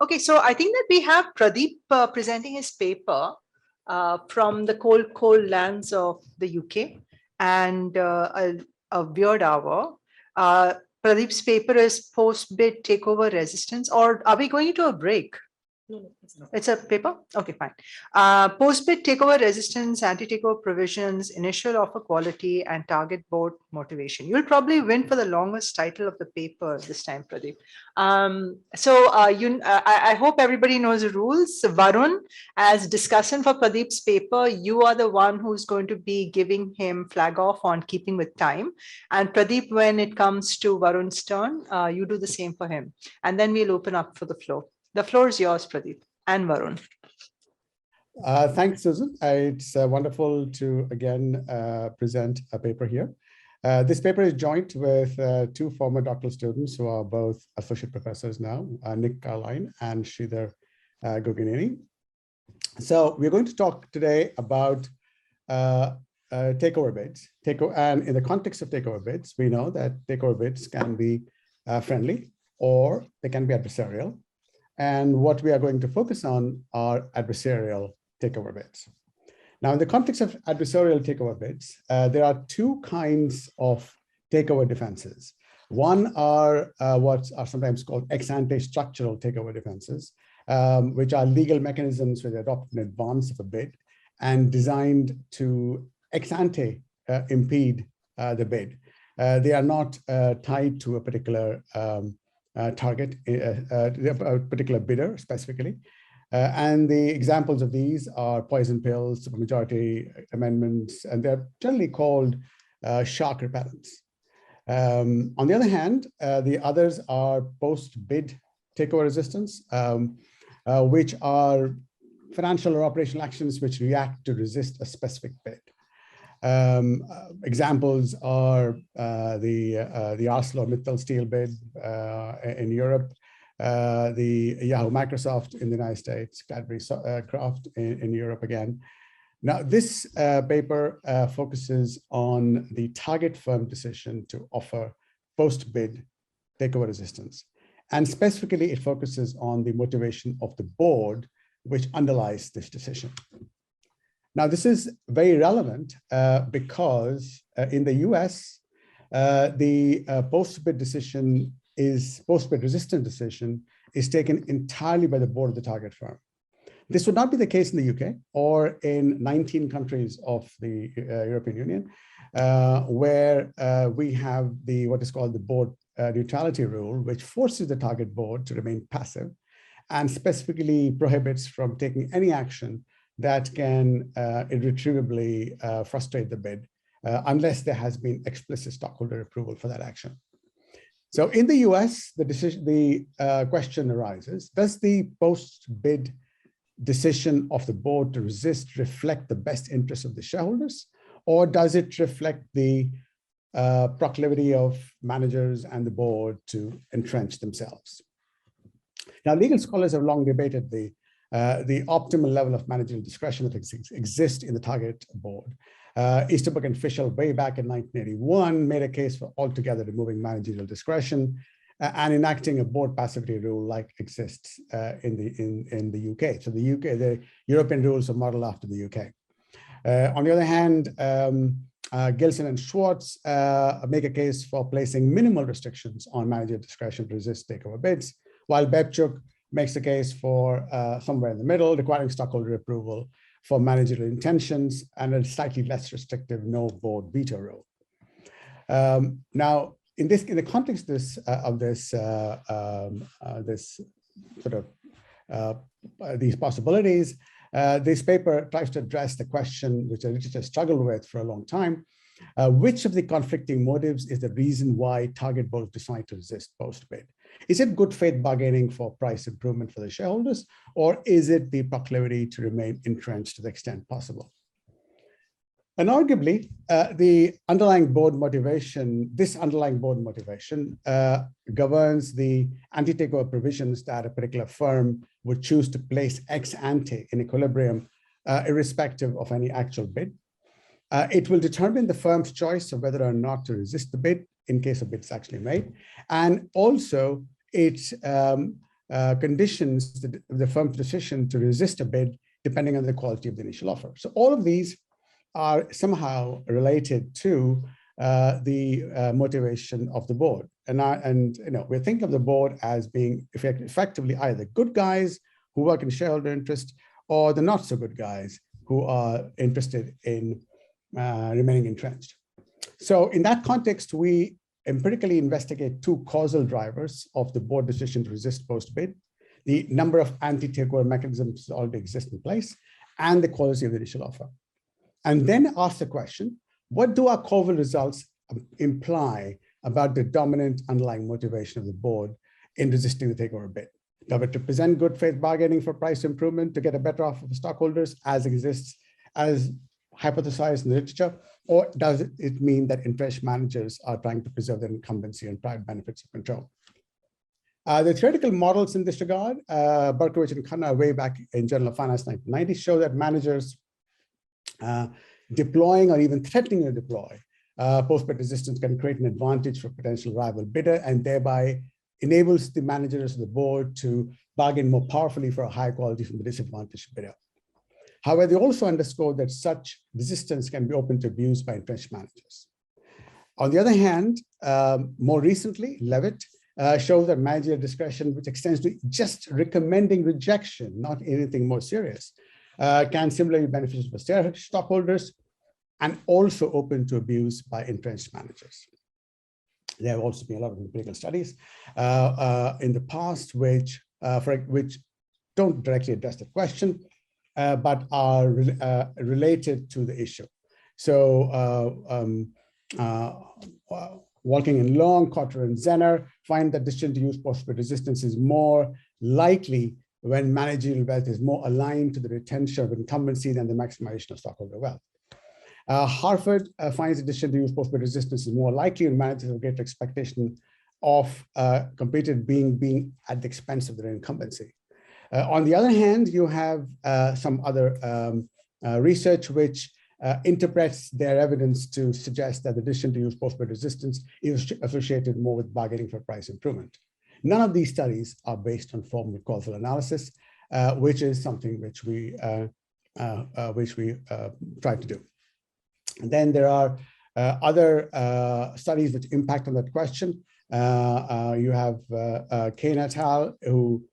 Okay, so I think that we have Pradeep presenting his paper from the cold lands of the UK and a weird hour. Pradeep's paper is post-bid takeover resistance, or are we going into a break? No, it's a paper? Okay, fine. Post-bid takeover resistance, anti-takeover provisions, initial offer quality, and target board motivation. You'll probably win for the longest title of the paper this time, Pradeep. I hope everybody knows the rules. So Varun, as discussant for Pradeep's paper, you are the one who's going to be giving him flag off on keeping with time. And Pradeep, when it comes to Varun's turn, you do the same for him. And then we'll open up for the floor. The floor is yours, Pradeep and Varun. Thanks, Susan. It's wonderful to again present a paper here. This paper is joint with two former doctoral students who are both associate professors now, Nick Carline and Sridhar Gogineni. So we're going to talk today about takeover bids. And in the context of takeover bids, we know that takeover bids can be friendly or they can be adversarial. And what we are going to focus on are adversarial takeover bids. Now, in the context of adversarial takeover bids, there are two kinds of takeover defenses. One are what are sometimes called ex-ante structural takeover defenses, which are legal mechanisms which are adopted in advance of a bid and designed to ex-ante impede the bid. They are not tied to a particular target, a particular bidder specifically. And the examples of these are poison pills, supermajority amendments, and they're generally called shark repellents. On the other hand, the others are post-bid takeover resistance, which are financial or operational actions which react to resist a specific bid. Examples are the ArcelorMittal steel bid in Europe, the Yahoo Microsoft in the United States, Cadbury Kraft in Europe again. Now, this paper focuses on the target firm decision to offer post-bid takeover resistance. And specifically, it focuses on the motivation of the board which underlies this decision. Now, this is very relevant because in the US, the post-bid resistant decision is taken entirely by the board of the target firm. This would not be the case in the UK or in 19 countries of the European Union, where we have what is called the board neutrality rule, which forces the target board to remain passive and specifically prohibits from taking any action that can irretrievably frustrate the bid unless there has been explicit stockholder approval for that action. So in the US, the question arises, does the post-bid decision of the board to resist reflect the best interests of the shareholders, or does it reflect the proclivity of managers and the board to entrench themselves? Now, legal scholars have long debated the optimal level of managerial discretion that exists in the target board. Easterbrook and Fischel, way back in 1981, made a case for altogether removing managerial discretion and enacting a board passivity rule like exists in the UK. So the European rules are modeled after the UK. On the other hand, Gilson and Schwartz make a case for placing minimal restrictions on managerial discretion to resist takeover bids, while Bebchuk makes a case for somewhere in the middle, requiring stockholder approval for managerial intentions and a slightly less restrictive no board veto rule. Now, in the context of these possibilities, this paper tries to address the question which I just struggled with for a long time. Which of the conflicting motives is the reason why target boards decide to resist post-bid? Is it good faith bargaining for price improvement for the shareholders, or is it the proclivity to remain entrenched to the extent possible? And arguably, this underlying board motivation governs the anti-takeover provisions that a particular firm would choose to place ex ante in equilibrium, irrespective of any actual bid. It will determine the firm's choice of whether or not to resist the bid in case a bid is actually made. And also, it conditions the firm's decision to resist a bid depending on the quality of the initial offer. So all of these are somehow related to the motivation of the board. And we think of the board as being effectively either good guys who work in shareholder interest or the not so good guys who are interested in remaining entrenched. So in that context, we empirically investigate two causal drivers of the board decision to resist post-bid: the number of anti-takeover mechanisms that already exist in place and the quality of the initial offer. And then ask the question, what do our causal results imply about the dominant underlying motivation of the board in resisting the takeover bid? Does it represent good faith bargaining for price improvement to get a better offer for stockholders as exists, as hypothesized in the literature? Or does it mean that entrenched managers are trying to preserve their incumbency and private benefits of control? The theoretical models in this regard, Berkowitz and Khanna way back in Journal of Finance 1990, show that managers deploying or even threatening to deploy post-bid resistance can create an advantage for potential rival bidder and thereby enables the managers of the board to bargain more powerfully for a higher quality from the disadvantaged bidder. However, they also underscore that such resistance can be open to abuse by entrenched managers. On the other hand, more recently, Levitt shows that managerial discretion, which extends to just recommending rejection, not anything more serious, can similarly be beneficial for stockholders and also open to abuse by entrenched managers. There have also been a lot of empirical studies in the past which don't directly address the question, but are related to the issue. So Walking and Long, Cotter and Zenner find that decision to use post-bid resistance is more likely when managerial wealth is more aligned to the retention of incumbency than the maximization of stockholder wealth. Harvard finds the decision to use post-bid resistance is more likely when managers have greater expectation of completed being at the expense of their incumbency. On the other hand, you have some other research which interprets their evidence to suggest that the decision to use post-bid resistance is associated more with bargaining for price improvement. None of these studies are based on formal causal analysis, which is something which we try to do. And then there are other studies which impact on that question. You have Kane et al., who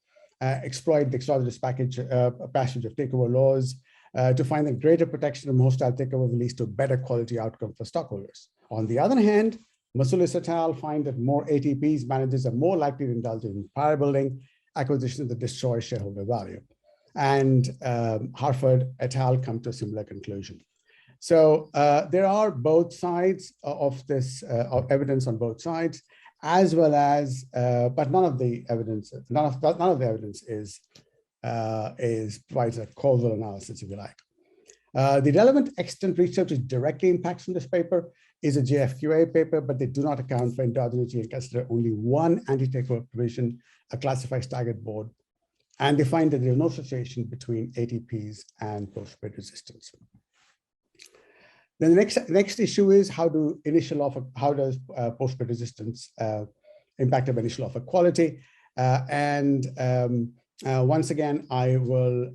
exploit the exogenous passage of takeover laws to find that greater protection from hostile takeover leads to a better quality outcome for stockholders. On the other hand, Masulis et al. Find that more ATPs managers are more likely to indulge in power building acquisitions that destroy shareholder value. And Harvard et al. Come to a similar conclusion. So there are both sides of this, of evidence on both sides, as well as, but none of the evidence provides a causal analysis, if you like. The relevant extant research which directly impacts on this paper is a JFQA paper, but they do not account for endogeneity and consider only one anti-takeover provision, a classified staggered board, and they find that there is no association between ATPs and post-bid resistance. Then the next issue is how does post-bid resistance impact of initial offer quality? Once again, I will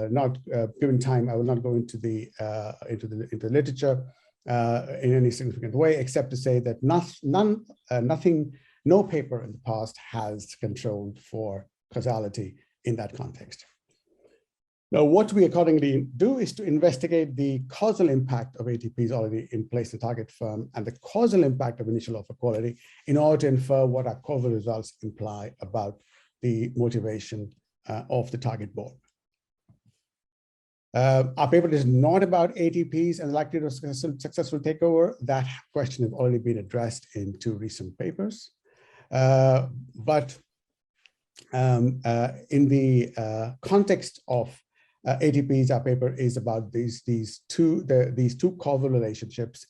not, given time, I will not go into the literature in any significant way, except to say that no paper in the past has controlled for causality in that context. Now, what we accordingly do is to investigate the causal impact of ATPs already in place in the target firm and the causal impact of initial offer quality in order to infer what our causal results imply about the motivation of the target board. Our paper is not about ATPs and the likelihood of successful takeover. That question has already been addressed in two recent papers. But in the context of ATPs, our paper is about these two causal relationships,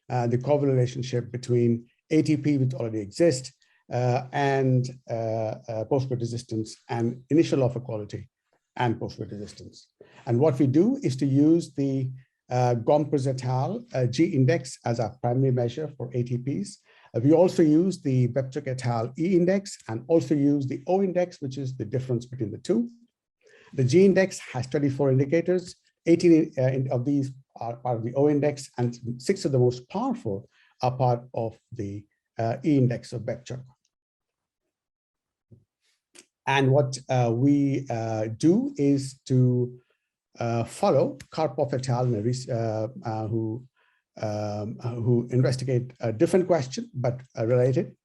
the causal relationship between ATP, which already exists, and post-bid resistance, and initial offer quality and post-bid resistance. And what we do is to use the Gompers et al. G index as our primary measure for ATPs. We also use the Bepchuk et al. E index and also use the O index, which is the difference between the two. The G index has 24 indicators. 18 of these are part of the O index, and 6 of the most powerful are part of the E index of Bepchuk. And what we do is to follow Karpov et al. Who investigate a different question, but related,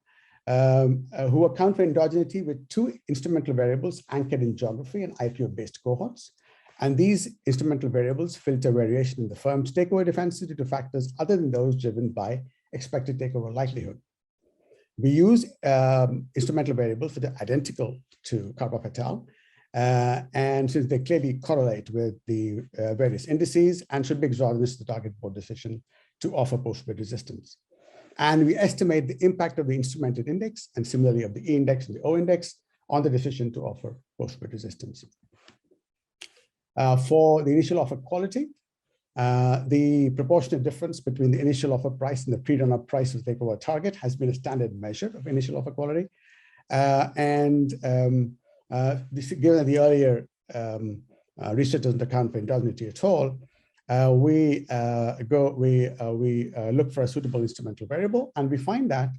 who account for endogeneity with 2 instrumental variables anchored in geography and IPO-based cohorts. And these instrumental variables filter variation in the firm's takeover defensivity to factors other than those driven by expected takeover likelihood. We use instrumental variables that are identical to Karpov et al. And since they clearly correlate with the various indices and should be exogenous to the target board decision to offer post-bid resistance. And we estimate the impact of the instrumented index and similarly of the E index and the O index on the decision to offer post-bid resistance. For the initial offer quality, the proportionate difference between the initial offer price and the pre-run-up price of the takeover target has been a standard measure of initial offer quality. Given that the earlier research doesn't account for endogeneity at all, we look for a suitable instrumental variable, and we find that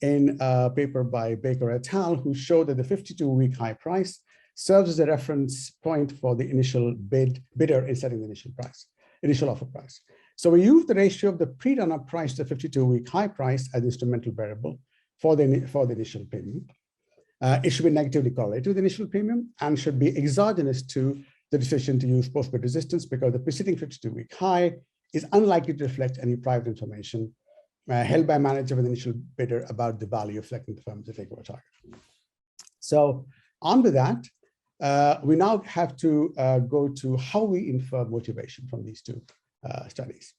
in a paper by Baker et al., who showed that the 52-week high price serves as a reference point for the initial bidder in setting the initial offer price. So we use the ratio of the pre-run-up price to 52-week high price as instrumental variable for the initial premium. It should be negatively correlated with the initial premium and should be exogenous to the decision to use post-bid resistance because the preceding 52-week high is unlikely to reflect any private information held by a manager with initial bidder about the value of selecting the firm as a takeover target. So on with that, we now have to go to how we infer motivation from these 2 studies.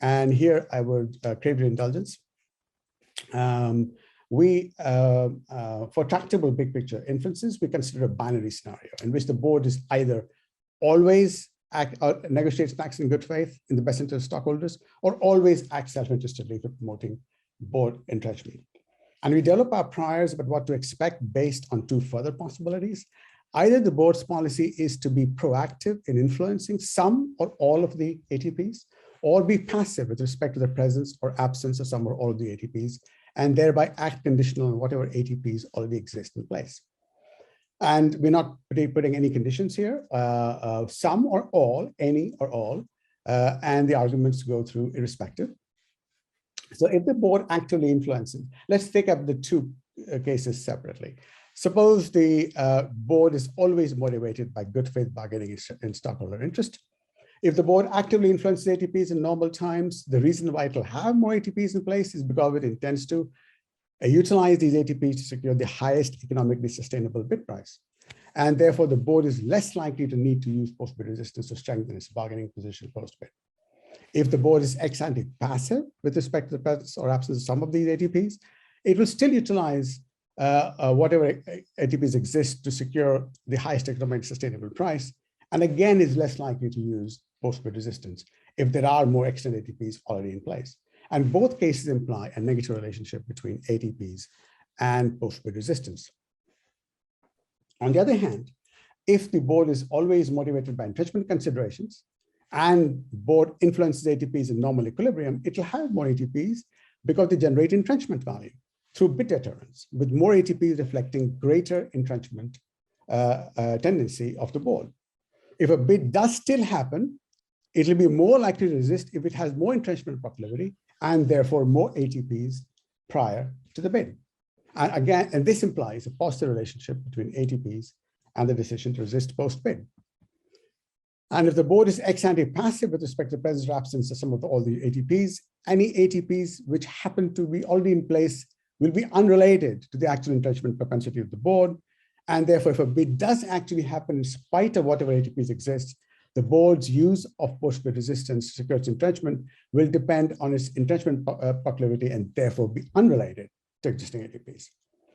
And here I would crave your indulgence. For tractable big picture inferences, we consider a binary scenario in which the board is either always negotiates and acts in good faith in the best interest of stockholders, or always acts self-interestedly for promoting board entrenchment. And we develop our priors about what to expect based on 2 further possibilities. Either the board's policy is to be proactive in influencing some or all of the ATPs, or be passive with respect to the presence or absence of some or all of the ATPs, and thereby act conditional on whatever ATPs already exist in place. And we're not putting any conditions here, some or all, any or all, and the arguments go through irrespective. So if the board actively influences, let's take up the 2 cases separately. Suppose the board is always motivated by good faith bargaining in stockholder interest. If the board actively influences ATPs in normal times, the reason why it will have more ATPs in place is because it intends to utilize these ATPs to secure the highest economically sustainable bid price. And therefore, the board is less likely to need to use post-bid resistance to strengthen its bargaining position post-bid. If the board is ex ante passive with respect to the presence or absence of some of these ATPs, it will still utilize whatever ATPs exist to secure the highest economic sustainable price, and again is less likely to use post-bid resistance if there are more extended ATPs already in place. And both cases imply a negative relationship between ATPs and post-bid resistance. On the other hand, if the board is always motivated by entrenchment considerations and board influences ATPs in normal equilibrium, it will have more ATPs because they generate entrenchment value through bid deterrence, with more ATPs reflecting greater entrenchment tendency of the board. If a bid does still happen, it will be more likely to resist if it has more entrenchment proclivity and therefore more ATPs prior to the bid. And again, and this implies a positive relationship between ATPs and the decision to resist post-bid. And if the board is ex ante passive with respect to the presence or absence of some of all the ATPs, any ATPs which happen to be already in place will be unrelated to the actual entrenchment propensity of the board. And therefore, if a bid does actually happen in spite of whatever ATPs exist, the board's use of post-bid resistance to secure its entrenchment will depend on its entrenchment proclivity and therefore be unrelated to existing ATPs.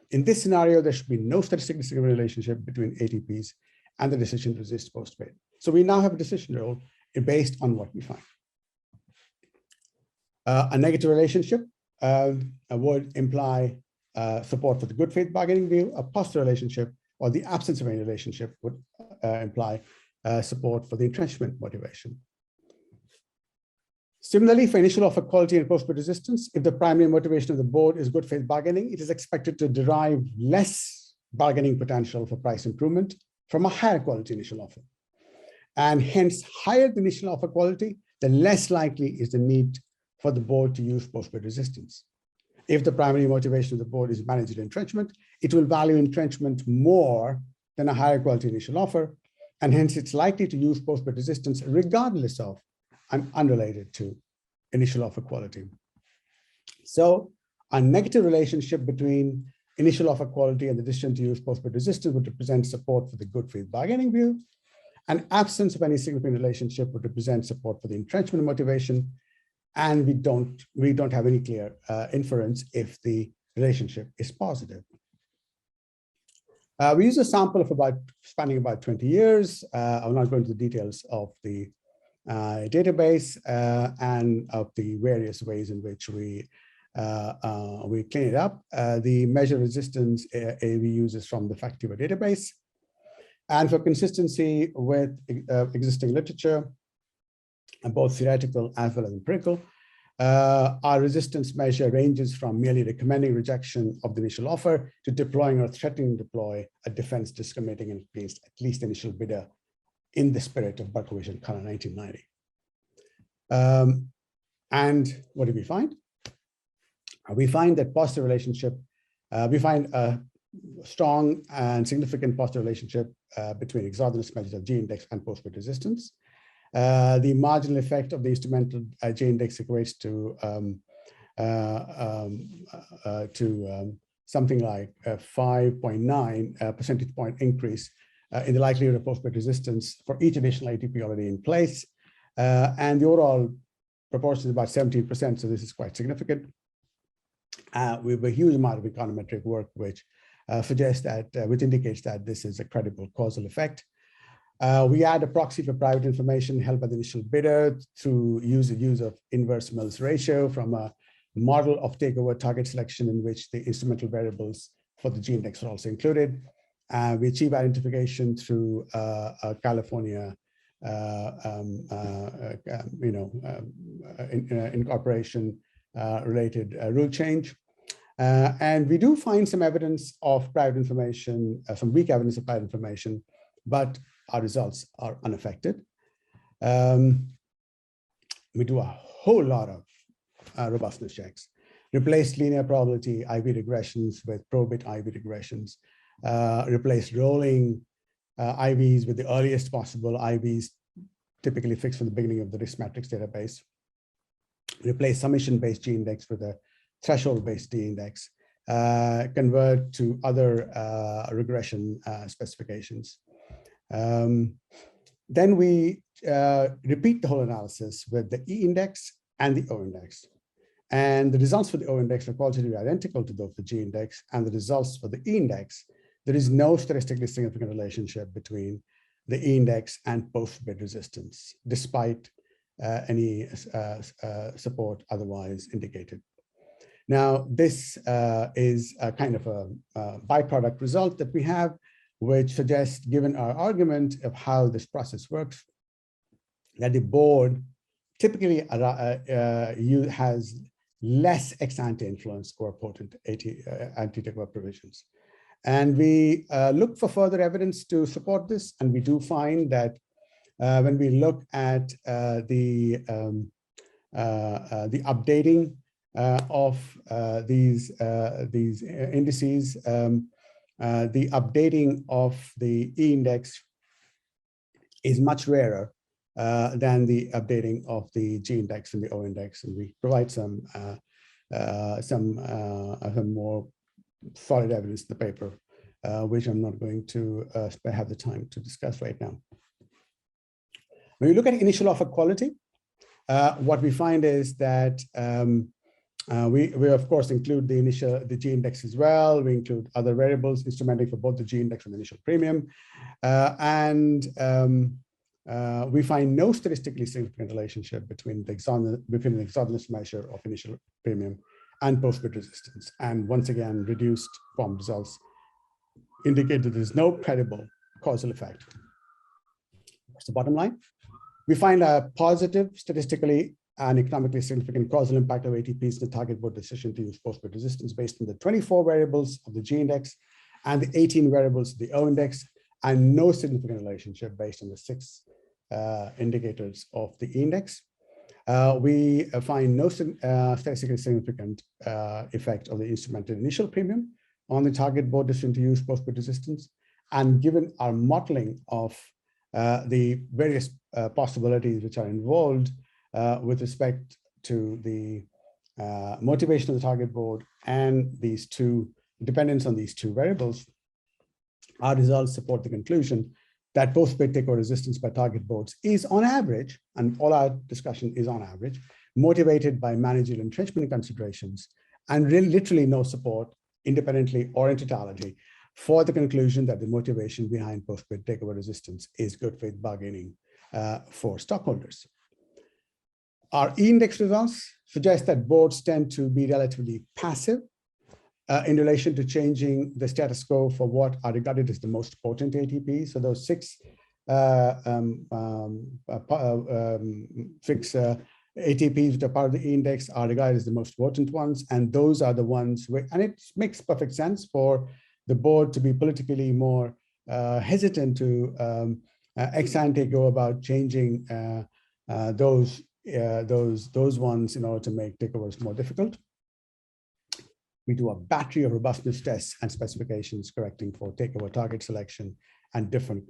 In this scenario, there should be no statistically significant relationship between ATPs and the decision to resist post-bid. So we now have a decision rule based on what we find. A negative relationship would imply support for the good faith bargaining view. A positive relationship, or the absence of any relationship, would imply support for the entrenchment motivation. Similarly, for initial offer quality and post-bid resistance, if the primary motivation of the board is good faith bargaining, it is expected to derive less bargaining potential for price improvement from a higher quality initial offer. And hence, higher the initial offer quality, the less likely is the need for the board to use post-bid resistance. If the primary motivation of the board is managed entrenchment, it will value entrenchment more than a higher quality initial offer, and hence it's likely to use post-bid resistance regardless of and unrelated to initial offer quality. So a negative relationship between initial offer quality and the decision to use post-bid resistance would represent support for the good faith bargaining view. An absence of any significant relationship would represent support for the entrenchment motivation. And we don't have any clear inference if the relationship is positive. We use a sample of spanning about 20 years. I'll not go into the details of the database and of the various ways in which we clean it up. The measure resistance we use is from the Factiva database. And for consistency with existing literature, both theoretical as well as empirical, our resistance measure ranges from merely recommending rejection of the initial offer to deploying or threatening to deploy a defense discriminating against at least the initial bidder in the spirit of Barkovich Carline 1990. And what do we find? We find that positive relationship, we find a strong and significant positive relationship between exogenous measures of G-index and post-bid resistance. The marginal effect of the instrumental G-index equates to something like a 5.9 percentage point increase in the likelihood of post-bid resistance for each additional ATP already in place. And the overall proportion is about 17%, so this is quite significant. We have a huge amount of econometric work which suggests that, which indicates that this is a credible causal effect. We add a proxy for private information held by the initial bidder through use of inverse Mills ratio from a model of takeover target selection in which the instrumental variables for the G-index are also included. We achieve identification through a California incorporation related rule change. And we do find some evidence of private information, some weak evidence of private information, but our results are unaffected. We do a whole lot of robustness checks, replaced linear probability IV regressions with probit IV regressions, replaced rolling IVs with the earliest possible IVs, typically fixed from the beginning of the risk matrix database, replace summation-based G-index with a threshold-based D-index, convert to other regression specifications. Then we repeat the whole analysis with the E-index and the O-index. And the results for the O-index are qualitatively identical to those of the G-index, and the results for the E-index, there is no statistically significant relationship between the E-index and post-bid resistance, despite any support otherwise indicated. Now, this is a kind of a byproduct result that we have, which suggests, given our argument of how this process works, that the board typically has less ex-ante influence over potent anti-takeover provisions. And we look for further evidence to support this, and we do find that when we look at the updating of these indices, the updating of the E-index is much rarer than the updating of the G-index and the O-index, and we provide some more solid evidence in the paper, which I'm not going to have the time to discuss right now. When you look at initial offer quality, what we find is that we of course include the G-index as well. We include other variables instrumenting for both the G-index and the initial premium. we find no statistically significant relationship between the exogenous measure of initial premium and post-bid resistance. And once again, reduced form results indicate that there's no credible causal effect. What's the bottom line? We find a positive, statistically and economically significant causal impact of ATPs in the target board decision to use post-bid resistance based on the 24 variables of the G index and the 18 variables of the O index, and no significant relationship based on the 6 indicators of the index. We find no statistically significant effect of the instrumented initial premium on the target board decision to use post-bid resistance. And given our modeling of the various possibilities which are involved with respect to the motivation of the target board and these two dependence on these 2 variables, our results support the conclusion that post-bid takeover resistance by target boards is on average, and all our discussion is on average, motivated by managerial entrenchment considerations, and really literally no support independently or in totality for the conclusion that the motivation behind post-bid takeover resistance is good faith bargaining for stockholders. Our index results suggest that boards tend to be relatively passive in relation to changing the status quo for what are regarded as the most potent ATPs. So those 6 ATPs which are part of the index are regarded as the most potent ones, and those are the ones where, and it makes perfect sense for the board to be politically more hesitant to ex ante go about changing those ones in order to make takeovers more difficult. We do a battery of robustness tests and specifications correcting for takeover target selection and different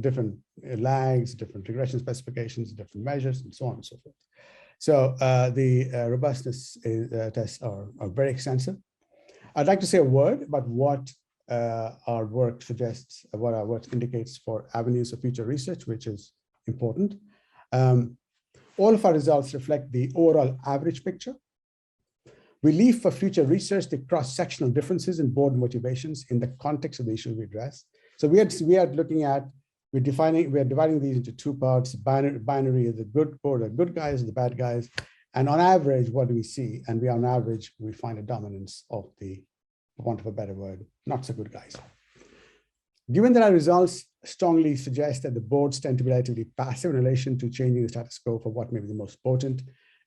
different lags, different regression specifications, different measures, and so on and so forth. So the robustness tests are very extensive. I'd like to say a word about what our work suggests, what our work indicates for avenues of future research, which is important. All of our results reflect the overall average picture. We leave for future research the cross-sectional differences in board motivations in the context of the issue we address. So we are looking at, we are dividing these into 2 parts, binary of the good board, the good guys, the bad guys. And on average, what do we see? And on average, we find a dominance of the, for want of a better word, not so good guys. Given that our results strongly suggest that the boards tend to be relatively passive in relation to changing the status quo for what may be the most potent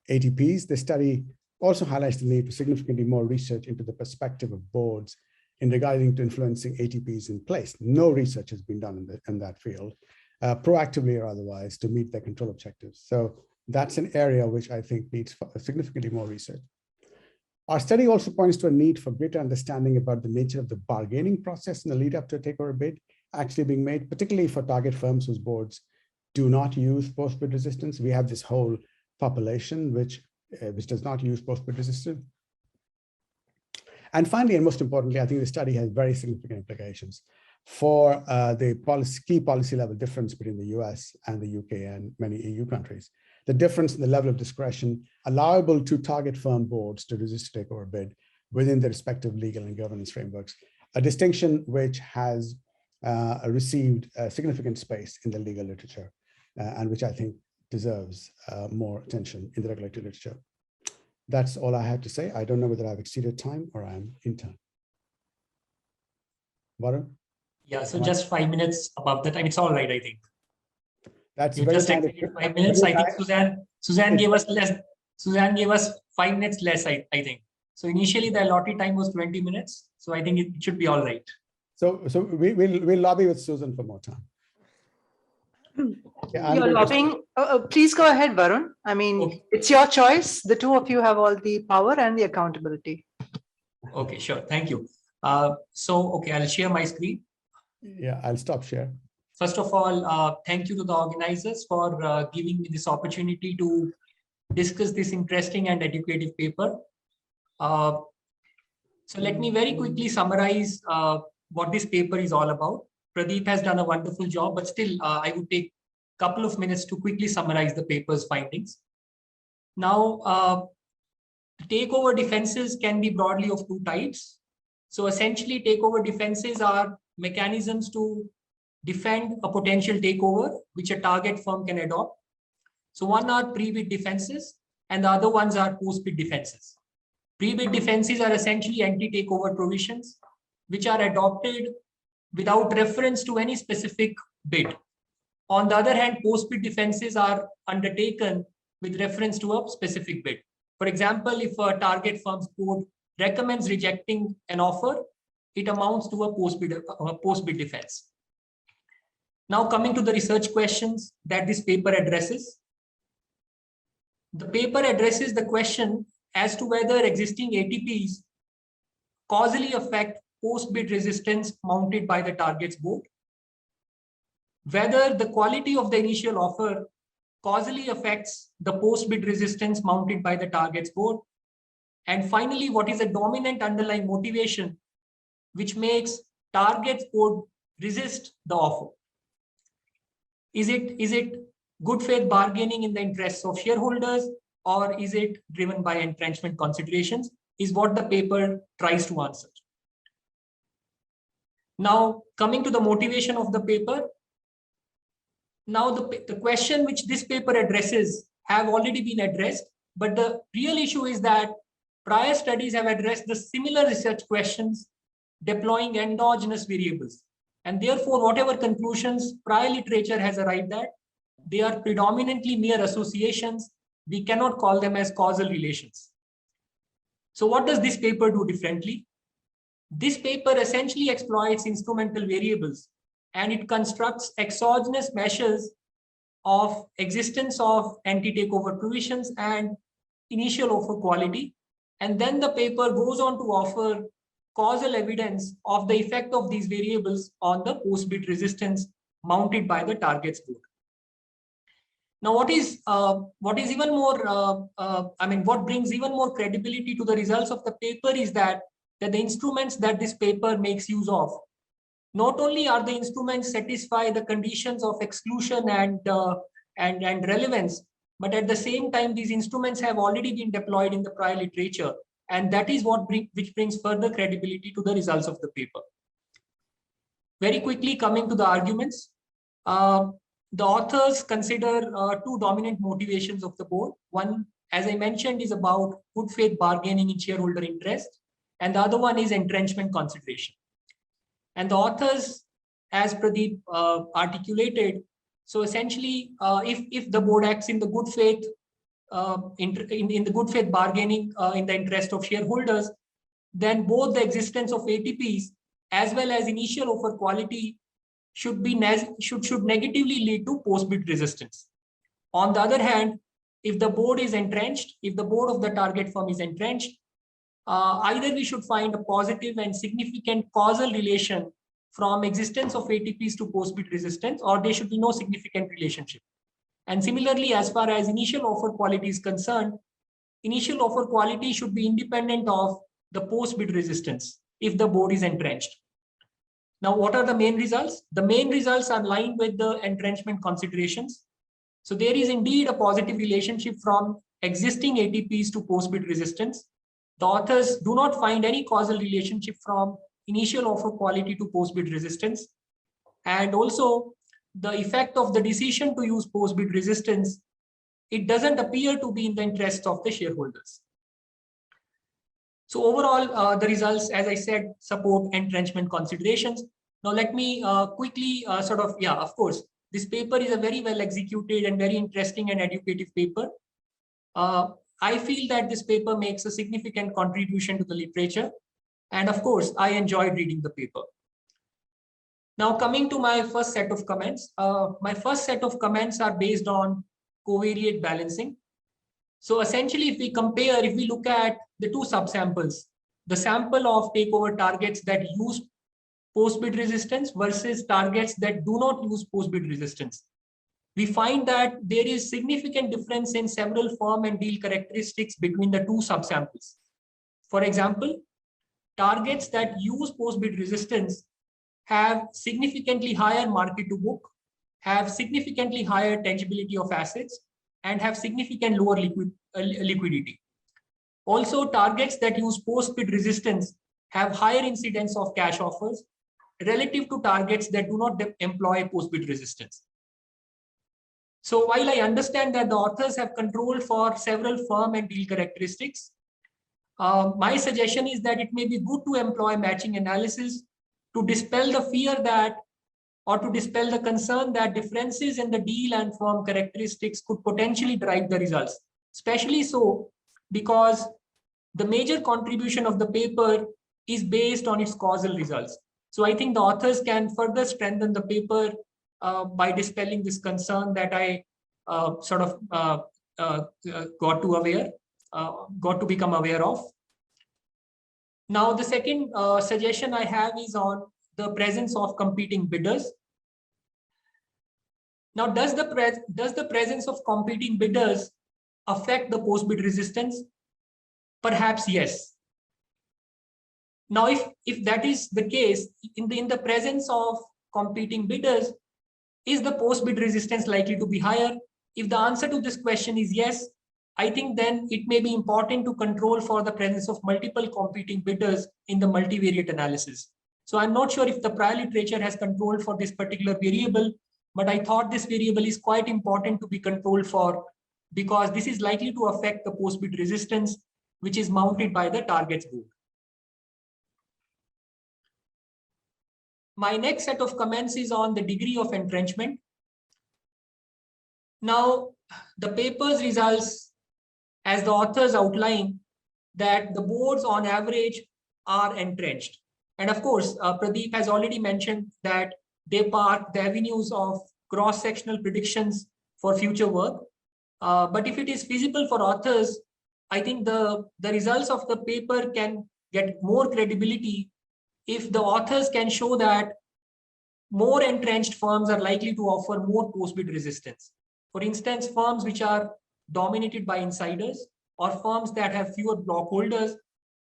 ATPs, the study also highlights the need for significantly more research into the perspective of boards in regarding to influencing ATPs in place. No research has been done in that field, proactively or otherwise, to meet their control objectives. So that's an area which I think needs significantly more research. Our study also points to a need for greater understanding about the nature of the bargaining process in the lead up to a takeover bid actually being made, particularly for target firms whose boards do not use post-bid resistance. We have this whole population which does not use post-bid resistance. And finally, and most importantly, I think the study has very significant implications for the key policy level difference between the US and the UK and many EU countries. The difference in the level of discretion allowable to target firm boards to resist a takeover bid within their respective legal and governance frameworks, a distinction which has received significant space in the legal literature and which I think deserves more attention in the regulatory literature. That's all I had to say. I don't know whether I've exceeded time or I'm in time. Varun? Yeah, so just 5 minutes above that. I mean, it's all right, I think. That's you very just exceeded 5 minutes. I think Suzanne gave us less. Suzanne gave us 5 minutes less, I think. So initially the allotted time was 20 minutes. So I think it should be all right. So we'll lobby with Susan for more time. Yeah, you're lobbying. Please go ahead, Varun. I mean, okay. It's your choice. The 2 of you have all the power and the accountability. Okay, sure. Thank you. Okay, I'll share my screen. Yeah, I'll stop share. First of all, thank you to the organizers for giving me this opportunity to discuss this interesting and educative paper. So let me very quickly summarize what this paper is all about. Pradeep has done a wonderful job, but still I would take a couple of minutes to quickly summarize the paper's findings. Now, takeover defenses can be broadly of 2 types. So essentially, takeover defenses are mechanisms to defend a potential takeover, which a target firm can adopt. So one are pre-bid defenses and the other ones are post-bid defenses. Pre-bid defenses are essentially anti-takeover provisions, which are adopted without reference to any specific bid. On the other hand, post-bid defenses are undertaken with reference to a specific bid. For example, if a target firm's board recommends rejecting an offer, it amounts to a post-bid defense. Now coming to the research questions that this paper addresses. The paper addresses the question as to whether existing ATPs causally affect post-bid resistance mounted by the target's board, whether the quality of the initial offer causally affects the post-bid resistance mounted by the target's board, and finally, what is a dominant underlying motivation which makes target's board resist the offer. Is it good faith bargaining in the interests of shareholders, or is it driven by entrenchment considerations, is what the paper tries to answer. Now, coming to the motivation of the paper. Now, the question which this paper addresses have already been addressed, but the real issue is that prior studies have addressed the similar research questions deploying endogenous variables. And therefore, whatever conclusions prior literature has arrived at, they are predominantly mere associations. We cannot call them as causal relations. So what does this paper do differently? This paper essentially exploits instrumental variables, and it constructs exogenous measures of existence of anti-takeover provisions and initial offer quality. And then the paper goes on to offer causal evidence of the effect of these variables on the post-bid resistance mounted by the target's board. Now, what even more, what brings even more credibility to the results of the paper is that the instruments that this paper makes use of, not only are the instruments satisfy the conditions of exclusion and relevance, but at the same time, these instruments have already been deployed in the prior literature. And that is which brings further credibility to the results of the paper. Very quickly coming to the arguments, the authors consider two dominant motivations of the board. One, as I mentioned, is about good faith bargaining in shareholder interest, and the other one is entrenchment consideration. And the authors, as Pradeep articulated, so essentially, if the board acts in the good faith, in the good faith bargaining in the interest of shareholders, then both the existence of ATPs as well as initial offer quality should negatively lead to post-bid resistance. On the other hand, if the board is entrenched, if the board of the target firm is entrenched, either we should find a positive and significant causal relation from existence of ATPs to post-bid resistance, or there should be no significant relationship. And similarly, as far as initial offer quality is concerned, initial offer quality should be independent of the post-bid resistance if the board is entrenched. Now, what are the main results? The main results are aligned with the entrenchment considerations. So there is indeed a positive relationship from existing ATPs to post-bid resistance. The authors do not find any causal relationship from initial offer quality to post-bid resistance. And also, the effect of the decision to use post-bid resistance, it doesn't appear to be in the interest of the shareholders. So overall, the results, as I said, support entrenchment considerations. Now let me quickly of course, this paper is a very well executed and very interesting and educative paper. I feel that this paper makes a significant contribution to the literature. And of course, I enjoyed reading the paper. Now coming to my first set of comments, my first set of comments are based on covariate balancing. So essentially, if we look at the two subsamples, the sample of takeover targets that use post-bid resistance versus targets that do not use post-bid resistance, we find that there is significant difference in several firm and deal characteristics between the two subsamples. For example, targets that use post-bid resistance have significantly higher market to book, have significantly higher tangibility of assets, and have significant lower liquidity. Also, targets that use post-bid resistance have higher incidence of cash offers, relative to targets that do not employ post-bid resistance. So while I understand that the authors have control for several firm and deal characteristics, my suggestion is that it may be good to employ matching analysis to dispel the fear that, or to dispel the concern that differences in the deal and firm characteristics could potentially drive the results, especially so because the major contribution of the paper is based on its causal results. So I think the authors can further strengthen the paper by dispelling this concern that I got to become aware of. Now, the second suggestion I have is on the presence of competing bidders. Now, does the presence of competing bidders affect the post-bid resistance? Perhaps yes. Now, if that is the case, in the presence of competing bidders, is the post-bid resistance likely to be higher? If the answer to this question is yes, I think then it may be important to control for the presence of multiple competing bidders in the multivariate analysis. So I'm not sure if the prior literature has control for this particular variable, but I thought this variable is quite important to be controlled for because this is likely to affect the post-bid resistance, which is mounted by the targets board. My next set of comments is on the degree of entrenchment. Now, the paper's results, as the authors outline, that the boards on average are entrenched. And of course, Pradeep has already mentioned that they park the avenues of cross-sectional predictions for future work. But if it is feasible for authors, I think the results of the paper can get more credibility if the authors can show that more entrenched firms are likely to offer more post-bid resistance. For instance, firms which are dominated by insiders or firms that have fewer block holders,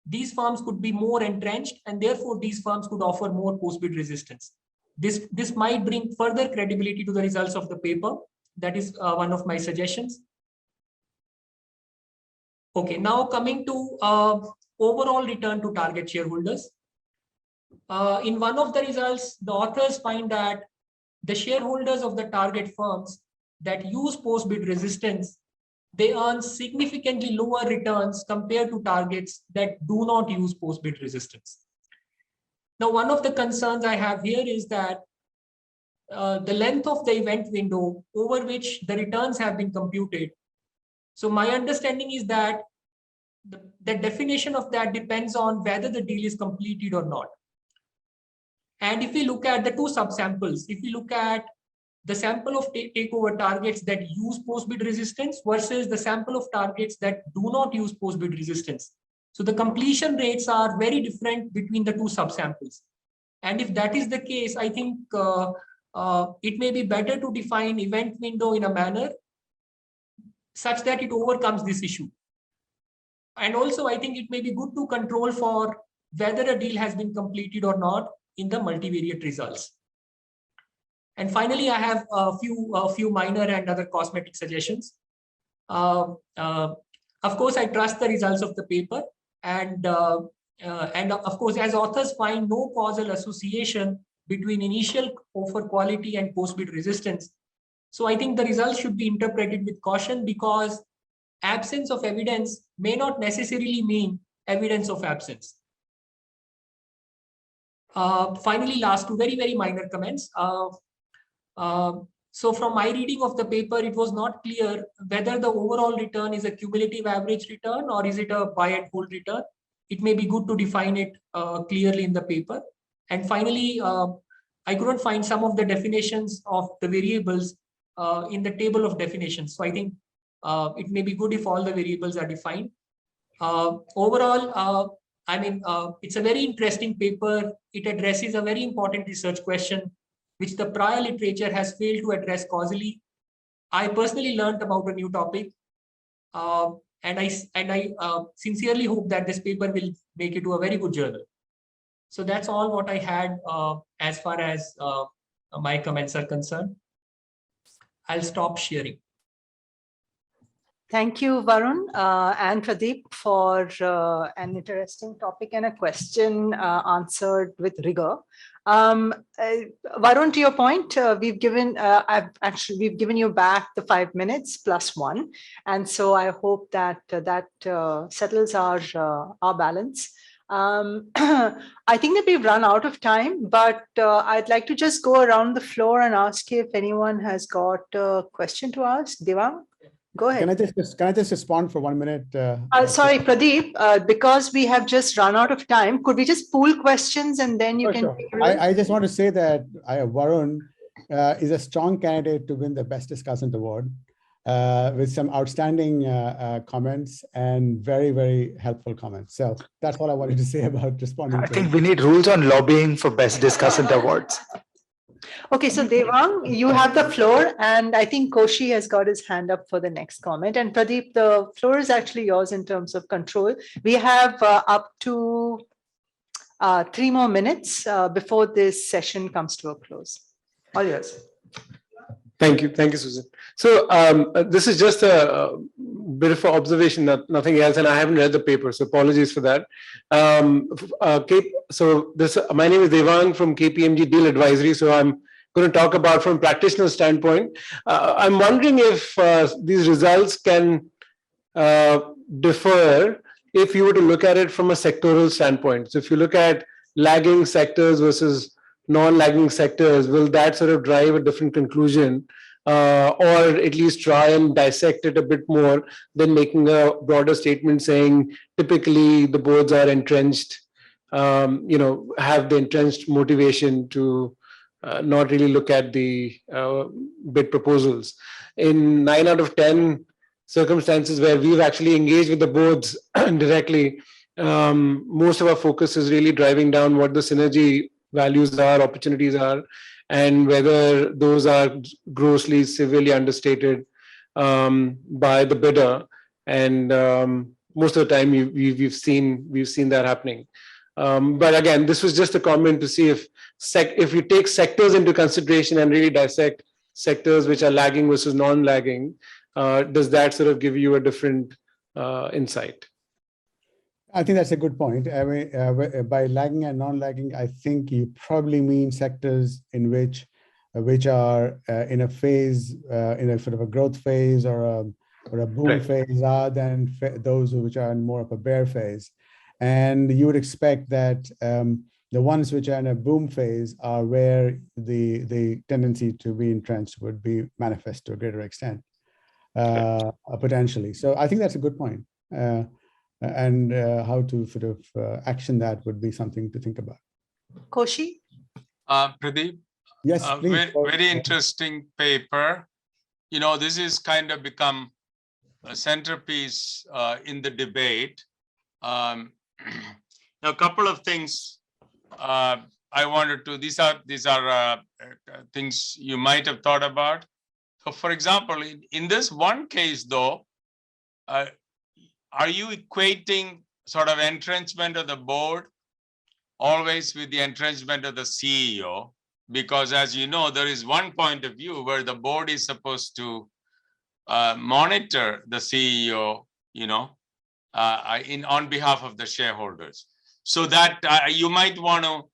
these firms could be more entrenched and therefore these firms could offer more post-bid resistance. This might bring further credibility to the results of the paper. That is one of my suggestions. Okay, now coming to overall return to target shareholders. In one of the results, the authors find that the shareholders of the target firms that use post-bid resistance, they earn significantly lower returns compared to targets that do not use post-bid resistance. Now, one of the concerns I have here is that the length of the event window over which the returns have been computed. So my understanding is that the definition of that depends on whether the deal is completed or not. And if we look at the two subsamples, if we look at the sample of takeover targets that use post-bid resistance versus the sample of targets that do not use post-bid resistance. So the completion rates are very different between the two subsamples. And if that is the case, I think it may be better to define event window in a manner such that it overcomes this issue. And also, I think it may be good to control for whether a deal has been completed or not in the multivariate results. And finally, I have a few minor and other cosmetic suggestions. Of course, I trust the results of the paper, and of course, as authors find no causal association between initial offer quality and post-bid resistance. So I think the results should be interpreted with caution because absence of evidence may not necessarily mean evidence of absence. Finally, last two very minor comments. So from my reading of the paper, it was not clear whether the overall return is a cumulative average return or is it a buy and hold return. It may be good to define it clearly in the paper. And finally, I couldn't find some of the definitions of the variables in the table of definitions. So I think it may be good if all the variables are defined. Overall, I mean, it's a very interesting paper. It addresses a very important research question, which the prior literature has failed to address causally. I personally learned about a new topic, and I sincerely hope that this paper will make it to a very good journal. So that's all what I had as far as my comments are concerned. I'll stop sharing. Thank you, Varun and Pradeep, for an interesting topic and a question answered with rigor. Varun, to your point, we've given you back the 5 minutes plus 1, and so I hope that settles our balance. I think that we've run out of time, but I'd like to just go around the floor and ask if anyone has got a question to ask. Devang? Go ahead. Can I just respond for 1 minute? Sorry, Pradeep, because we have just run out of time, could we just pool questions and then you can... Sure. I just want to say that Varun is a strong candidate to win the Best Discussant Award with some outstanding comments and very, very helpful comments. So that's all I wanted to say about responding. I think we need rules on lobbying for Best Discussant Awards. Okay, so Devang, you have the floor, and I think Koshi has got his hand up for the next comment. And Pradeep, the floor is actually yours in terms of control. We have up to 3 more minutes before this session comes to a close. All yours. Thank you, Susan. So this is just a bit of an observation, nothing else, and I haven't read the paper, so apologies for that. My name is Devang from KPMG Deal Advisory, so I'm going to talk about from a practitioner standpoint. I'm wondering if these results can differ if you were to look at it from a sectoral standpoint. So if you look at lagging sectors versus non-lagging sectors, will that sort of drive a different conclusion, or at least try and dissect it a bit more than making a broader statement saying typically the boards are entrenched, have the entrenched motivation to not really look at the bid proposals. In 9 out of 10 circumstances where we've actually engaged with the boards directly, most of our focus is really driving down what the synergy values are, opportunities are, and whether those are grossly, severely understated by the bidder. And most of the time, we've seen that happening. But again, this was just a comment to see if you take sectors into consideration and really dissect sectors which are lagging versus non-lagging, does that sort of give you a different insight? I think that's a good point. I mean, by lagging and non-lagging, I think you probably mean sectors in which are in a phase, in a sort of a growth phase or a boom phase, rather than those which are in more of a bear phase. And you would expect that the ones which are in a boom phase are where the tendency to be entrenched would be manifest to a greater extent, potentially. So I think that's a good point. And how to sort of action that would be something to think about. Koshi? Pradeep? Yes, please. Very interesting paper. This is kind of become a centerpiece in the debate. Now, a couple of things I wanted to, these are things you might have thought about. So for example, in this one case though, are you equating sort of entrenchment of the board always with the entrenchment of the CEO? Because as you know, there is one point of view where the board is supposed to monitor the CEO, on behalf of the shareholders. So that you might want to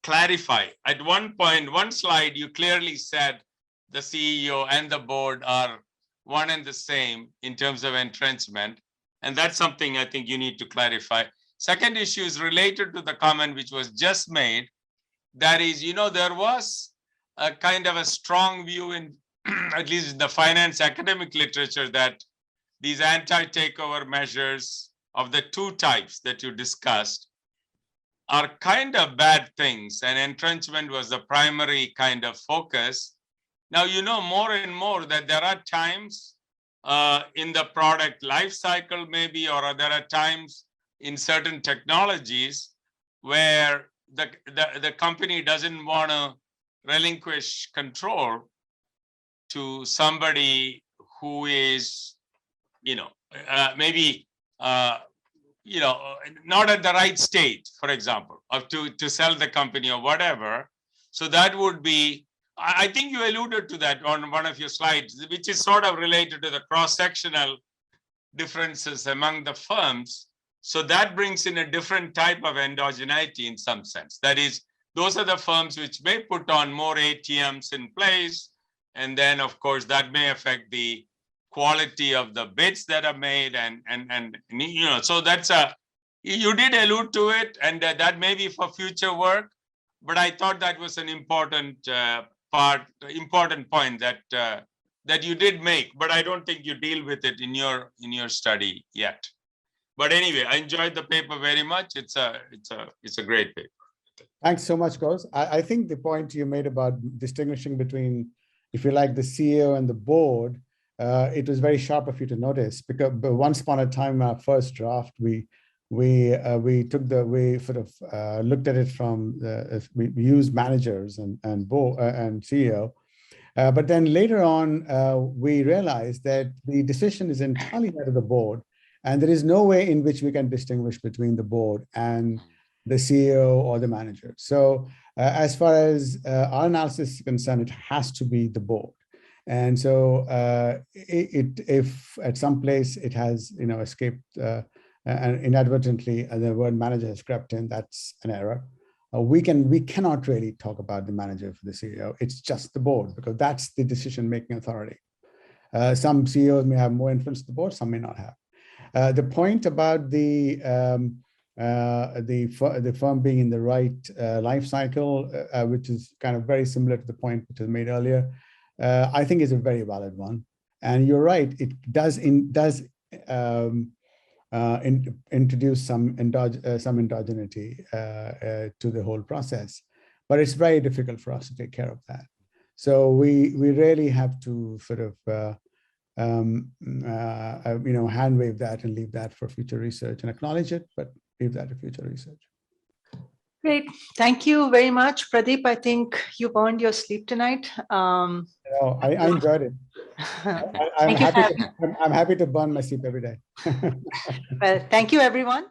clarify. At one point, one slide, you clearly said the CEO and the board are one and the same in terms of entrenchment. And that's something I think you need to clarify. Second issue is related to the comment which was just made. That is, there was a kind of a strong view in, at least in the finance academic literature, that these anti-takeover measures of the two types that you discussed are kind of bad things, and entrenchment was the primary kind of focus. Now, more and more that there are times in the product life cycle maybe, or there are times in certain technologies where the company doesn't want to relinquish control to somebody who is, maybe, not at the right state, for example, or to sell the company or whatever. So that would be I think you alluded to that on one of your slides, which is sort of related to the cross-sectional differences among the firms. So that brings in a different type of endogeneity in some sense. That is, those are the firms which may put on more ATMs in place. And then, of course, that may affect the quality of the bids that are made. And you know, so that's you did allude to it, and that may be for future work. But I thought that was an important point that you did make, but I don't think you deal with it in your study yet. But anyway, I enjoyed the paper very much. It's a great paper. Thanks so much, Gauss. I think the point you made about distinguishing between, if you like, the CEO and the board, it was very sharp of you to notice, because once upon a time, our first draft, we looked at it from we used managers and board and CEO. But then later on, we realized that the decision is entirely out of the board, and there is no way in which we can distinguish between the board and the CEO or the manager. So as far as our analysis is concerned, it has to be the board. And so if at some place it has escaped and inadvertently the word manager has crept in, that's an error. We cannot really talk about the manager for the CEO. It's just the board, because that's the decision-making authority. Some CEOs may have more influence than the board, some may not have. The point about the firm being in the right life cycle, which is kind of very similar to the point which was made earlier, I think is a very valid one. And you're right, it does introduce some endogeneity to the whole process, but it's very difficult for us to take care of that. So we really have to sort of hand wave that and leave that for future research, and acknowledge it, but leave that to future research. Great. Thank you very much, Pradeep. I think you've earned your sleep tonight. I enjoyed it. I'm happy to burn my sleep every day. Well, thank you, everyone.